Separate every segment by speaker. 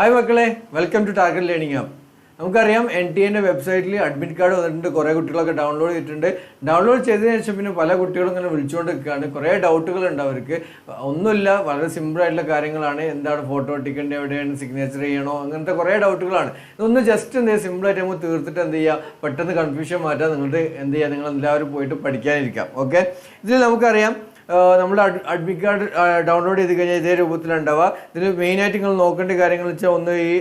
Speaker 1: Hi മക്കളെ, welcome to target learning app. നമുക്കറിയാം NTA വെബ്സൈറ്റിൽ അഡ്മിറ്റ് കാർഡ് വന്നിട്ടുണ്ട്. കുറേ കുട്ടികളൊക്കെ ഡൗൺലോഡ് ചെയ്തിട്ടുണ്ട്. ഡൗൺലോഡ് ചെയ്തതിനു ശേഷം പിന്നെ പല കുട്ടികളും ഇങ്ങനെ വിളിച്ചുകൊണ്ട് നിൽക്കുകയാണ്. കുറേ ഡൗട്ടുകൾ ഉണ്ട് അവർക്ക്. ഒന്നുമില്ല, വളരെ സിമ്പിളായിട്ടുള്ള കാര്യങ്ങളാണ്. എന്താണ് ഫോട്ടോ ഒട്ടിക്കേണ്ടത്, എവിടെയാണ് സിഗ്നേച്ചർ ചെയ്യണോ, അങ്ങനത്തെ കുറേ ഡൗട്ടുകളാണ്. ഇതൊന്ന് ജസ്റ്റ് എന്ത് ചെയ്യുക, സിമ്പിളായിട്ട് നമുക്ക് തീർത്തിട്ട് എന്ത് ചെയ്യുക, പെട്ടെന്ന് കൺഫ്യൂഷൻ മാറ്റാം. നിങ്ങളുടെ എന്ത് ചെയ്യുക, നിങ്ങൾ എല്ലാവരും പോയിട്ട് പഠിക്കാനിരിക്കാം. ഓക്കെ, ഇതിൽ നമുക്കറിയാം നമ്മൾ അഡ്മിറ്റ് കാർഡ് ഡൗൺലോഡ് ചെയ്ത് കഴിഞ്ഞാൽ ഇതേ രൂപത്തിലുണ്ടാവുക. ഇതിൽ മെയിനായിട്ട് നിങ്ങൾ നോക്കേണ്ട കാര്യങ്ങൾ വെച്ചാൽ ഒന്ന് ഈ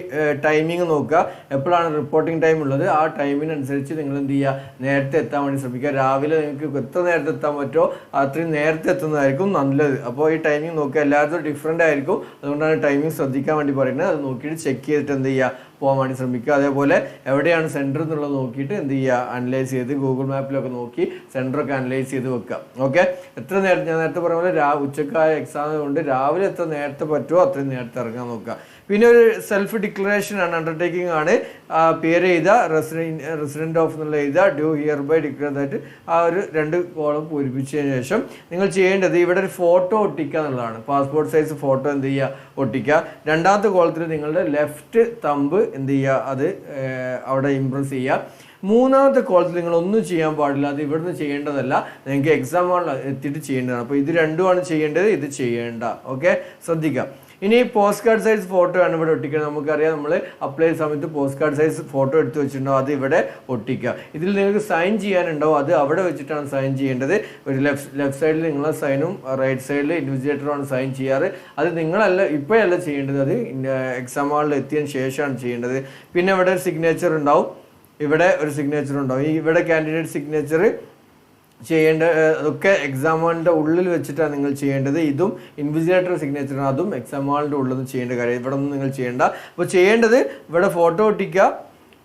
Speaker 1: ടൈമിങ് നോക്കുക. എപ്പോഴാണ് റിപ്പോർട്ടിംഗ് ടൈം ഉള്ളത്, ആ ടൈമിനനുസരിച്ച് നിങ്ങൾ എന്ത് ചെയ്യുക, നേരത്തെ എത്താൻ വേണ്ടി ശ്രമിക്കുക. രാവിലെ നിങ്ങൾക്ക് എത്ര നേരത്തെ എത്താൻ പറ്റുമോ അത്രയും നേരത്തെ എത്തുന്നതായിരിക്കും നല്ലത്. അപ്പോൾ ഈ ടൈമിംഗ് നോക്കുക. എല്ലാവരും ഡിഫറെൻ്റ് ആയിരിക്കും, അതുകൊണ്ടാണ് ടൈമിംഗ് ശ്രദ്ധിക്കാൻ വേണ്ടി പറയുന്നത്. അത് നോക്കിയിട്ട് ചെക്ക് ചെയ്തിട്ട് എന്ത് ചെയ്യുക, പോകാൻ വേണ്ടി ശ്രമിക്കുക. അതേപോലെ എവിടെയാണ് സെൻറ്റർ എന്നുള്ളത് നോക്കിയിട്ട് എന്ത് ചെയ്യുക, അനലൈസ് ചെയ്ത് ഗൂഗിൾ മാപ്പിലൊക്കെ നോക്കി സെൻറ്ററൊക്കെ അനലൈസ് ചെയ്ത് വെക്കുക. ഓക്കെ, എത്ര നേരത്തെ, ഞാൻ നേരത്തെ പറഞ്ഞ പോലെ ഉച്ചക്കായ എക്സാം കൊണ്ട് രാവിലെ എത്ര നേരത്തെ പറ്റുമോ അത്രയും നേരത്തെ ഇറങ്ങാൻ നോക്കുക. പിന്നെ ഒരു സെൽഫ് ഡിക്ലറേഷൻ ആണ്, അണ്ടർടേക്കിംഗ് ആണ്. പേര് എഴുതുക, റെസിഡൻറ്റ് ഓഫ് എന്നുള്ള എഴുതുക, ഡ്യൂ ഹിയർ ബൈ ഡിക്ലെയർ ആയിട്ട് ആ ഒരു 2 കോളം പൂരിപ്പിച്ചതിന് ശേഷം നിങ്ങൾ ചെയ്യേണ്ടത് ഇവിടെ ഒരു ഫോട്ടോ ഒട്ടിക്കുക എന്നുള്ളതാണ്. പാസ്പോർട്ട് സൈസ് ഫോട്ടോ എന്ത് ചെയ്യുക, ഒട്ടിക്കുക. രണ്ടാമത്തെ കോളത്തിൽ നിങ്ങളുടെ ലെഫ്റ്റ് തമ്പ് എന്ത് ചെയ്യുക, അത് അവിടെ ഇംപ്രസ് ചെയ്യുക. മൂന്നാമത്തെ കോളത്തിൽ നിങ്ങൾ ഒന്നും ചെയ്യാൻ പാടില്ല, അത് ഇവിടുന്ന് ചെയ്യേണ്ടതല്ല, നിങ്ങൾക്ക് എക്സാം ഹാളിൽ എത്തിയിട്ട് ചെയ്യേണ്ടതാണ്. അപ്പോൾ ഇത് രണ്ടുമാണ് ചെയ്യേണ്ടത്, ഇത് ചെയ്യേണ്ട. ഓക്കെ, ശ്രദ്ധിക്കുക. ഇനി പോസ്റ്റ് കാർഡ് സൈസ് ഫോട്ടോ ആണ് ഇവിടെ ഒട്ടിക്കുന്നത്. നമുക്കറിയാം, നമ്മൾ അപ്ലൈ ചെയ്യുന്ന സമയത്ത് പോസ്റ്റ് കാർഡ് സൈസ് ഫോട്ടോ എടുത്ത് വെച്ചിട്ടുണ്ടാവും, അത് ഇവിടെ ഒട്ടിക്കുക. ഇതിൽ നിങ്ങൾക്ക് സൈൻ ചെയ്യാനുണ്ടാവും, അത് അവിടെ വെച്ചിട്ടാണ് സൈൻ ചെയ്യേണ്ടത്. ഒരു ലെഫ്റ്റ് സൈഡിൽ നിങ്ങളെ സൈനും റൈറ്റ് സൈഡിൽ ഇൻവിജിലേറ്ററുമാണ് സൈൻ ചെയ്യാറ്. അത് നിങ്ങളല്ല, ഇപ്പോഴല്ല ചെയ്യേണ്ടത്, അത് എക്സാം ഹാളിൽ എത്തിയതിന് ശേഷമാണ് ചെയ്യേണ്ടത്. പിന്നെ ഇവിടെ ഒരു സിഗ്നേച്ചർ ഉണ്ടാവും, ഇവിടെ ഒരു സിഗ്നേച്ചർ ഉണ്ടാവും. ഇവിടെ കാൻഡിഡേറ്റ് സിഗ്നേച്ചർ ചെയ്യേണ്ട അതൊക്കെ എക്സാം ഹാളിൻ്റെ ഉള്ളിൽ വെച്ചിട്ടാണ് നിങ്ങൾ ചെയ്യേണ്ടത്. ഇതും ഇൻവിജിലേറ്റർ സിഗ്നേച്ചറാണ്, അതും എക്സാം ഹാളിൻ്റെ ഉള്ളിൽ നിന്ന് ചെയ്യേണ്ട കാര്യം. ഇവിടെ ഒന്നും നിങ്ങൾ ചെയ്യേണ്ട. അപ്പോൾ ചെയ്യേണ്ടത് ഇവിടെ ഫോട്ടോ ഒട്ടിക്കുക,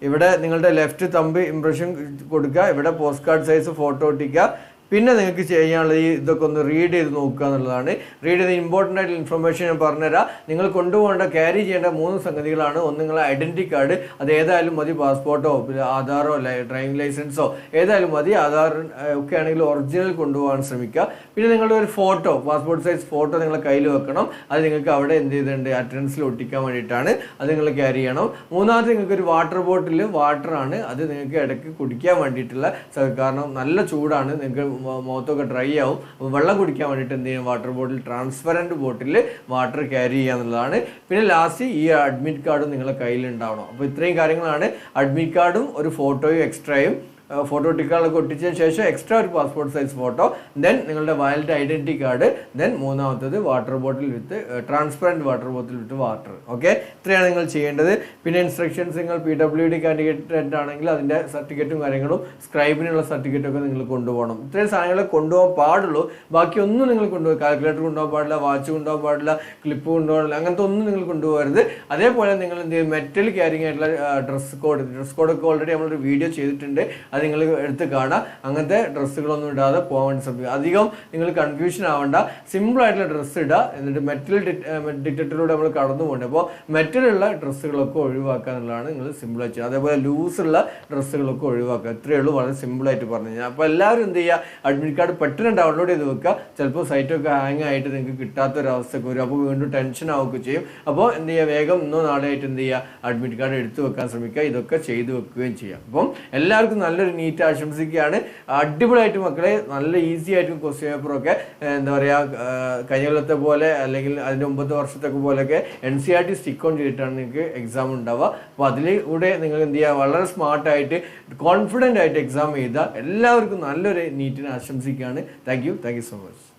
Speaker 1: ഇവിടെ നിങ്ങളുടെ ലെഫ്റ്റ് തമ്പ് ഇംപ്രഷൻ കൊടുക്കുക, ഇവിടെ പോസ്റ്റ് കാർഡ് സൈസ് ഫോട്ടോ ഒട്ടിക്കുക. പിന്നെ നിങ്ങൾക്ക് ചെയ്യാനുള്ളത് ഇതൊക്കെ ഒന്ന് റീഡ് ചെയ്ത് നോക്കുക എന്നുള്ളതാണ്. റീഡ് ചെയ്ത് ഇമ്പോർട്ടൻ്റ് ആയിട്ടുള്ള ഇൻഫർമേഷൻ ഞാൻ പറഞ്ഞുതരാം. നിങ്ങൾ കൊണ്ടുപോകേണ്ട, ക്യാരി ചെയ്യേണ്ട 3 സംഗതികളാണ്. ഒന്ന് നിങ്ങളെ ഐഡൻറ്റിറ്റി കാർഡ്, അത് ഏതായാലും മതി, പാസ്പോർട്ടോ ആധാറോ ഡ്രൈവിംഗ് ലൈസൻസോ ഏതായാലും മതി. ആധാർ ഒക്കെ ആണെങ്കിൽ ഒറിജിനൽ കൊണ്ടുപോകാൻ ശ്രമിക്കുക. പിന്നെ നിങ്ങളുടെ ഒരു ഫോട്ടോ, പാസ്പോർട്ട് സൈസ് ഫോട്ടോ നിങ്ങളെ കയ്യിൽ വെക്കണം. അത് നിങ്ങൾക്ക് അവിടെ എന്ത് ചെയ്തിട്ടുണ്ട്, അറ്റൻഡൻസിൽ ഒട്ടിക്കാൻ വേണ്ടിയിട്ടാണ്, അത് നിങ്ങൾ ക്യാരി ചെയ്യണം. മൂന്നാമത് നിങ്ങൾക്ക് ഒരു വാട്ടർ ബോട്ടിൽ, വാട്ടറാണ്, അത് നിങ്ങൾക്ക് ഇടയ്ക്ക് കുടിക്കാൻ വേണ്ടിയിട്ടുള്ള, കാരണം നല്ല ചൂടാണ്, നിങ്ങൾക്ക് മുഖത്തൊക്കെ ഡ്രൈ ആവും. അപ്പോൾ വെള്ളം കുടിക്കാൻ വേണ്ടിയിട്ട് എന്ത് ചെയ്യും, water bottle, transparent bottle water carry ചെയ്യുക എന്നുള്ളതാണ്. പിന്നെ ലാസ്റ്റ് ഈ അഡ്മിറ്റ് കാർഡും നിങ്ങളുടെ കയ്യിൽ ഉണ്ടാവണം. അപ്പോൾ ഇത്രയും കാര്യങ്ങളാണ്. അഡ്മിറ്റ് കാർഡും ഒരു ഫോട്ടോയും എക്സ്ട്രയും, ഫോട്ടോ ടിക്കാളൊക്കെ ഒട്ടിച്ചതിന് ശേഷം എക്സ്ട്രാ ഒരു പാസ്പോർട്ട് സൈസ് ഫോട്ടോ, ദെൻ നിങ്ങളുടെ വാലിഡ് ഐഡൻറ്റിറ്റി കാർഡ്, ദെൻ മൂന്നാമത്തത് water bottle with transparent water bottle with water. Okay, ഇത്രയാണ് നിങ്ങൾ ചെയ്യേണ്ടത്. പിന്നെ ഇൻസ്ട്രക്ഷൻസ്, നിങ്ങൾ PWD കാൻഡിഡേറ്റ് ആണെങ്കിൽ അതിൻ്റെ സർട്ടിഫിക്കറ്റും കാര്യങ്ങളും, സ്ക്രൈബിനുള്ള സർട്ടിഫിക്കറ്റൊക്കെ നിങ്ങൾ കൊണ്ടുപോകണം. ഇത്രയും സാധനങ്ങൾ കൊണ്ടുപോകാൻ പാടുള്ളൂ. ബാക്കിയൊന്നും നിങ്ങൾ കൊണ്ടുപോകും. കാൽക്കുലേറ്റർ കൊണ്ടുപോകാൻ പാടില്ല, വാച്ച് കൊണ്ടുപോകാൻ പാടില്ല, ക്ലിപ്പ് കൊണ്ടുപോകാനില്ല, അങ്ങനത്തെ ഒന്നും നിങ്ങൾ കൊണ്ടുപോകരുത്. അതേപോലെ നിങ്ങൾ എന്ത് ചെയ്യും, മെറ്റൽ ക്യാരിങ് ആയിട്ടുള്ള ഡ്രസ് കോഡൊക്കെ ഓൾറെഡി നമ്മളൊരു വീഡിയോ ചെയ്തിട്ടുണ്ട്, അത് നിങ്ങൾ എടുത്ത് കാണാം. അങ്ങനത്തെ ഡ്രസ്സുകളൊന്നും ഇടാതെ പോകാൻ വേണ്ടി ശ്രമിക്കുക. അധികം നിങ്ങൾ കൺഫ്യൂഷൻ ആവേണ്ട, സിമ്പിളായിട്ടുള്ള ഡ്രസ്സ് ഇടുക. എന്നിട്ട് മെറ്റൽ ഡിറ്റക്ടറിലൂടെ നമ്മൾ കടന്നു പോകേണ്ടത്. അപ്പോൾ മെറ്റലുള്ള ഡ്രസ്സുകളൊക്കെ ഒഴിവാക്കുക എന്നുള്ളതാണ് നിങ്ങൾ സിമ്പിളായി ചെയ്യുക. അതേപോലെ ലൂസുള്ള ഡ്രസ്സുകളൊക്കെ ഒഴിവാക്കുക. ഇത്രയേ ഉള്ളൂ, വളരെ സിമ്പിളായിട്ട് പറഞ്ഞു കഴിഞ്ഞാൽ. അപ്പോൾ എല്ലാവരും എന്ത് ചെയ്യുക, അഡ്മിറ്റ് കാർഡ് പെട്ടെന്ന് ഡൗൺലോഡ് ചെയ്ത് വെക്കുക. ചിലപ്പോൾ സൈറ്റൊക്കെ ഹാങ് ആയിട്ട് നിങ്ങൾക്ക് കിട്ടാത്തൊരവസ്ഥയൊക്കെ വരും. അപ്പോൾ വീണ്ടും ടെൻഷൻ ആവുകയൊക്കെ ചെയ്യും. അപ്പോൾ എന്ത് ചെയ്യുക, വേഗം ഇന്നോ നാളെ ആയിട്ട് എന്ത് ചെയ്യുക, അഡ്മിറ്റ് കാർഡ് എടുത്തു വെക്കാൻ ശ്രമിക്കുക. ഇതൊക്കെ ചെയ്ത് വെക്കുകയും ചെയ്യാം. അപ്പം എല്ലാവർക്കും നല്ലൊരു നീറ്റ് ആശംസിക്കുകയാണ്. അടിപൊളിയായിട്ട് മക്കളെ, നല്ല ഈസി ആയിട്ടും ക്വസ്റ്റ്യൻ പേപ്പറൊക്കെ എന്താ പറയുക, കഴിഞ്ഞ കൊല്ലത്തെ പോലെ അല്ലെങ്കിൽ അതിൻ്റെ 9 വർഷത്തൊക്കെ പോലെയൊക്കെ NCERT സ്റ്റിക്ക് ഓൺ ചെയ്തിട്ടാണ് നിങ്ങൾക്ക് എക്സാം ഉണ്ടാവുക. അപ്പോൾ അതിലൂടെ നിങ്ങൾ എന്ത് ചെയ്യുക, വളരെ സ്മാർട്ടായിട്ട് കോൺഫിഡൻ്റ് ആയിട്ട് എക്സാം എഴുതുക. എല്ലാവർക്കും നല്ലൊരു നീറ്റിനെ ആശംസിക്കുകയാണ്. Thank you so much.